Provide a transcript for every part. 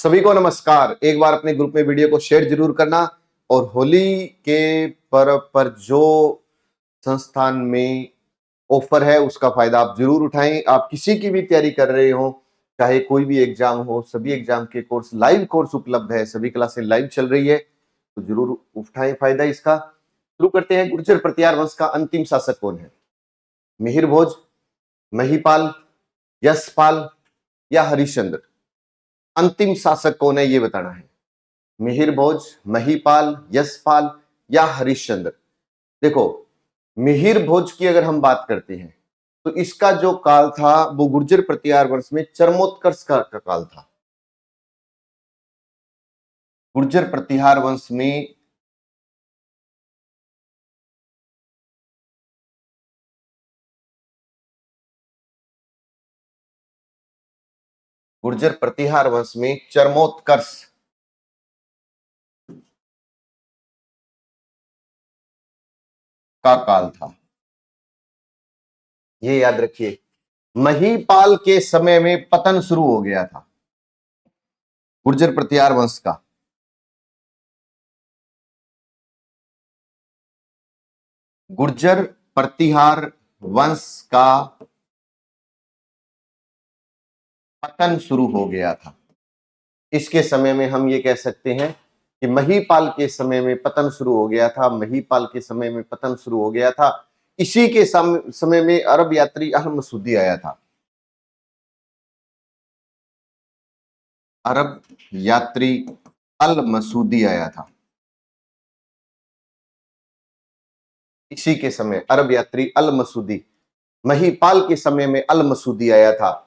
सभी को नमस्कार। एक बार अपने ग्रुप में वीडियो को शेयर जरूर करना और होली के पर्व पर जो संस्थान में ऑफर है उसका फायदा आप जरूर उठाएं। आप किसी की भी तैयारी कर रहे हो, चाहे कोई भी एग्जाम हो, सभी एग्जाम के कोर्स लाइव कोर्स उपलब्ध है, सभी क्लासें लाइव चल रही है, तो जरूर उठाएं फायदा इसका। शुरू करते हैं। गुर्जर प्रतिहार वंश का अंतिम शासक कौन है? मिहिर भोज, महिपाल, यशपाल या हरिश्चंद्र? अंतिम शासक कौन है ये बताना है। मिहिर भोज, महिपाल, यशपाल या हरिश्चंद्र? देखो, मिहिर भोज की अगर हम बात करते हैं तो इसका जो काल था वो गुर्जर प्रतिहार वंश में चरमोत्कर्ष का काल था। गुर्जर प्रतिहार वंश में गुर्जर प्रतिहार वंश में चरमोत्कर्ष का काल था, ये याद रखिए। महिपाल के समय में पतन शुरू हो गया था गुर्जर प्रतिहार वंश का। गुर्जर प्रतिहार वंश का पतन शुरू हो गया था। इसके समय में हम ये कह सकते हैं कि महिपाल के समय में पतन शुरू हो गया था। महिपाल के समय में पतन शुरू हो गया था। इसी के समय में अरब यात्री अल मसूदी आया था। अरब यात्री अल मसूदी आया था। इसी के समय अरब यात्री अल मसूदी, महिपाल के समय में अल मसूदी आया था।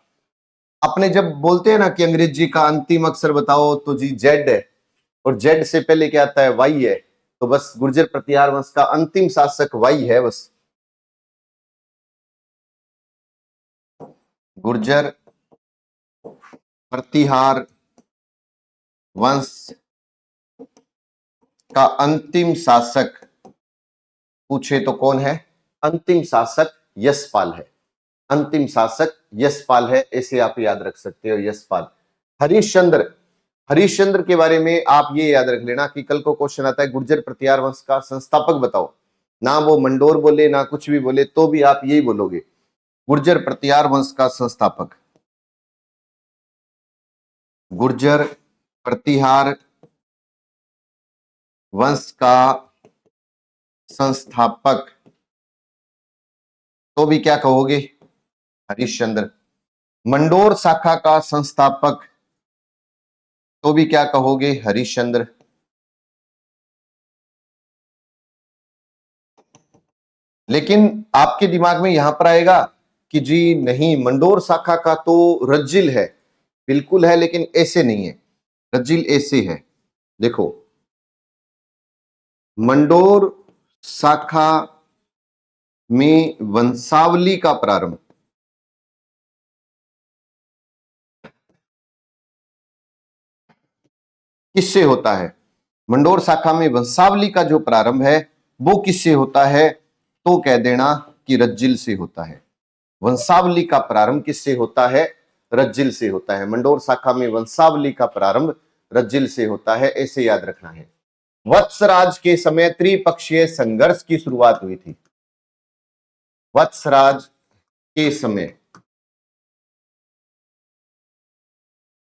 अपने जब बोलते हैं ना कि अंग्रेजी का अंतिम अक्षर बताओ तो जी जेड है, और जेड से पहले क्या आता है? वाई है। तो बस गुर्जर प्रतिहार वंश का अंतिम शासक वाई है। बस गुर्जर प्रतिहार वंश का अंतिम शासक पूछे तो कौन है? अंतिम शासक यशपाल है। अंतिम शासक यशपाल है, ऐसे आप याद रख सकते हो, यशपाल। हरिश्चंद्र, हरिश्चंद्र के बारे में आप ये याद रख लेना कि कल को क्वेश्चन आता है गुर्जर प्रतिहार वंश का संस्थापक बताओ, ना वो मंडोर बोले ना कुछ भी बोले तो भी आप यही बोलोगे, गुर्जर प्रतिहार वंश का संस्थापक। गुर्जर प्रतिहार वंश का संस्थापक तो भी क्या कहोगे? हरिश्चंद्र। मंडोर शाखा का संस्थापक तो भी क्या कहोगे? हरिश्चंद्र। लेकिन आपके दिमाग में यहां पर आएगा कि जी नहीं, मंडोर शाखा का तो रज्जिल है। बिल्कुल है, लेकिन ऐसे नहीं है। रज्जिल ऐसे है, देखो, मंडोर शाखा में वंशावली का प्रारंभ किससे होता है? मंडोर शाखा में वंशावली का जो प्रारंभ है वो किससे होता है? तो कह देना कि रज्जिल से होता है। वंशावली का प्रारंभ किससे होता है? रज्जिल से होता है। मंडोर शाखा में वंशावली का प्रारंभ रज्जिल से होता है, ऐसे याद रखना है। वत्सराज के समय त्रिपक्षीय संघर्ष की शुरुआत हुई थी। वत्सराज के समय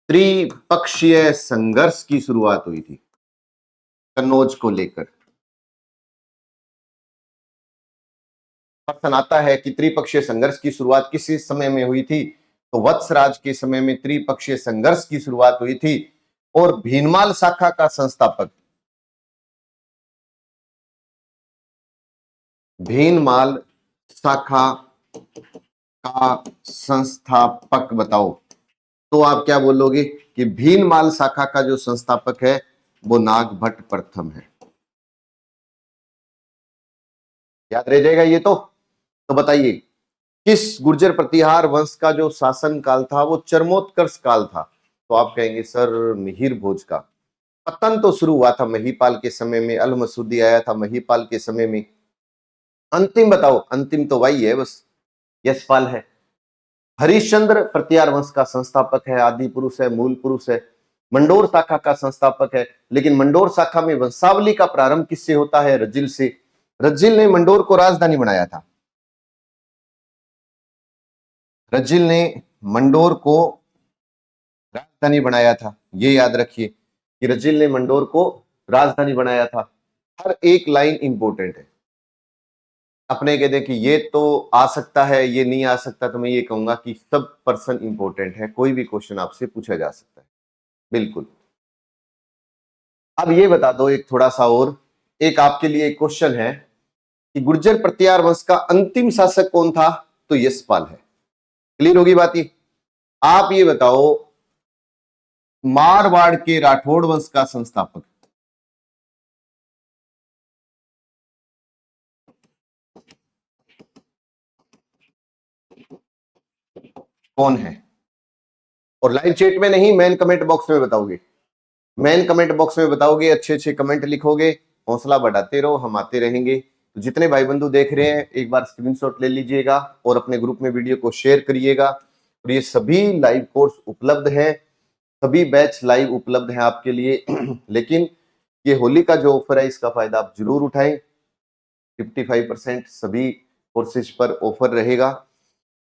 त्रिपक्षीय संघर्ष की शुरुआत हुई थी कन्नौज को लेकर। प्रश्न आता है कि त्रिपक्षीय संघर्ष की शुरुआत किस समय में हुई थी? तो वत्सराज के समय में त्रिपक्षीय संघर्ष की शुरुआत हुई थी। और भीनमाल शाखा का संस्थापक, भीनमाल शाखा का संस्थापक बताओ, तो आप क्या बोलोगे कि भीनमाल शाखा का जो संस्थापक है वो नागभट्ट प्रथम है। याद रह जाएगा ये तो बताइए, किस गुर्जर प्रतिहार वंश का जो शासन काल था वो चरमोत्कर्ष काल था? तो आप कहेंगे सर मिहिर भोज का। पतन तो शुरू हुआ था महिपाल के समय में, अल मसूदी आया था महिपाल के समय में। अंतिम बताओ, अंतिम तो वही है बस, यशपाल है। हरिश्चंद्र प्रतिहार वंश का संस्थापक है, आदि पुरुष है, मूल पुरुष है। मंडोर शाखा का संस्थापक है। लेकिन मंडोर शाखा में वंशावली का प्रारंभ किससे होता है? रज्जिल से। रज्जिल ने मंडोर को राजधानी बनाया था। रज्जिल ने मंडोर को राजधानी बनाया था, ये याद रखिए कि रज्जिल ने मंडोर को राजधानी बनाया था। हर एक लाइन इंपॉर्टेंट है। अपने कह दें कि ये तो आ सकता है, ये नहीं आ सकता, तो मैं ये कहूंगा कि सब पर्सन इंपॉर्टेंट है, कोई भी क्वेश्चन आपसे पूछा जा सकता है, बिल्कुल। अब ये बता दो एक थोड़ा सा और, एक आपके लिए एक क्वेश्चन है कि गुर्जर प्रतिहार वंश का अंतिम शासक कौन था? तो यशपाल है। क्लियर होगी बात ये? आप ये बताओ, मारवाड़ के राठौड़ वंश का संस्थापक कौन है? और लाइव चैट में नहीं, मेन कमेंट बॉक्स में बताओगे। मेन कमेंट बॉक्स में बताओगे, अच्छे अच्छे कमेंट लिखोगे, हौसला बढ़ाते रहो, हम आते रहेंगे। तो जितने भाई बंधु देख रहे हैं, एक बार स्क्रीनशॉट ले लीजिएगा और अपने ग्रुप में वीडियो को शेयर करिएगा। और ये सभी लाइव कोर्स उपलब्ध हैं, सभी बैच लाइव उपलब्ध हैं आपके लिए। लेकिन ये होली का जो ऑफर है, इसका फायदा आप जरूर उठाएं। 55% सभी कोर्सेज पर ऑफर रहेगा।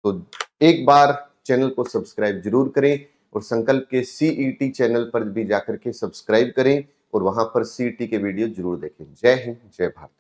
तो एक बार चैनल को सब्सक्राइब जरूर करें और संकल्प के सीईटी चैनल पर भी जाकर के सब्सक्राइब करें और वहां पर सीईटी के वीडियो जरूर देखें। जय हिंद, जय भारत।